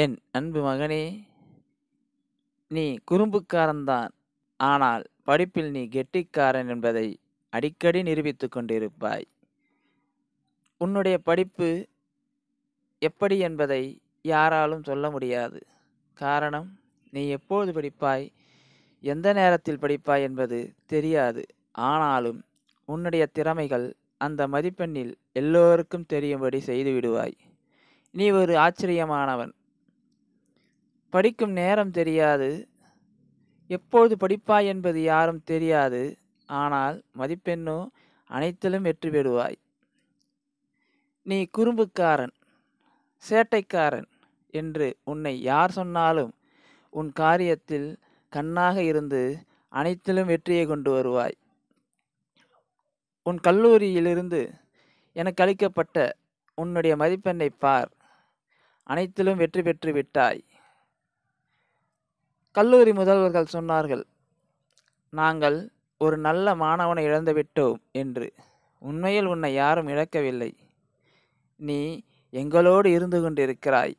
என் அன்பு மகனே, நீ குறும்புக்காரன்தான். ஆனால் படிப்பில் நீ கெட்டிக்காரன் என்பதை அடிக்கடி நிரூபித்துக் கொண்டிருப்பாய். உன்னுடைய படிப்பு எப்படி என்பதை யாராலும் சொல்ல முடியாது. காரணம், நீ எப்போது படிப்பாய், எந்த நேரத்தில் படிப்பாய் என்பது தெரியாது. ஆனாலும் உன்னுடைய திறமைகள் அந்த மதிப்பெண்ணில் எல்லோருக்கும் தெரியும்படி செய்துவிடுவாய். நீ ஒரு ஆச்சரியமானவன். படிக்கும் நேரம் தெரியாது, எப்போது படிப்பாய் என்பது யாரும் தெரியாது. ஆனால் மதிப்பெண்ணோ அனைத்திலும் வெற்றி பெறுவாய். நீ குறும்புக்காரன், சேட்டைக்காரன் என்று உன்னை யார் சொன்னாலும் உன் காரியத்தில் கண்ணாக இருந்து அனைத்திலும் வெற்றியை கொண்டு வருவாய். உன் கல்லூரியிலிருந்து எனக்கு அளிக்கப்பட்ட உன்னுடைய மதிப்பெண்ணை பார். அனைத்திலும் வெற்றி பெற்று விட்டாய். கல்லூரி முதல்வர்கள் சொன்னார்கள், நாங்கள் ஒரு நல்ல மாணவனை இழந்துவிட்டோம் என்று. உண்மையில் உன்னை யாரும் இழக்கவில்லை. நீ எங்களோடு இருந்து கொண்டிருக்கிறாய்,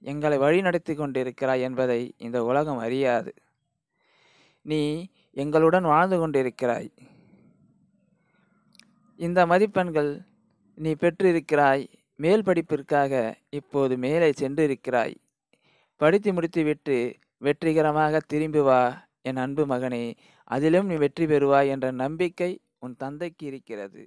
எங்களை வழிநடத்தி கொண்டிருக்கிறாய் என்பதை இந்த உலகம் அறியாது. நீ எங்களுடன் வாழ்ந்து கொண்டிருக்கிறாய். இந்த மதிப்பெண்கள் நீ பெற்றிருக்கிறாய். மேல் படிப்பிற்காக இப்போது மேலே சென்றிருக்கிறாய். படித்து முடித்துவிட்டு வெற்றிகரமாக திரும்பி வா என் அன்பு மகனே. அதிலும் நீ வெற்றி பெறுவாய் என்ற நம்பிக்கை உன் தந்தைக்கு இருக்கிறது.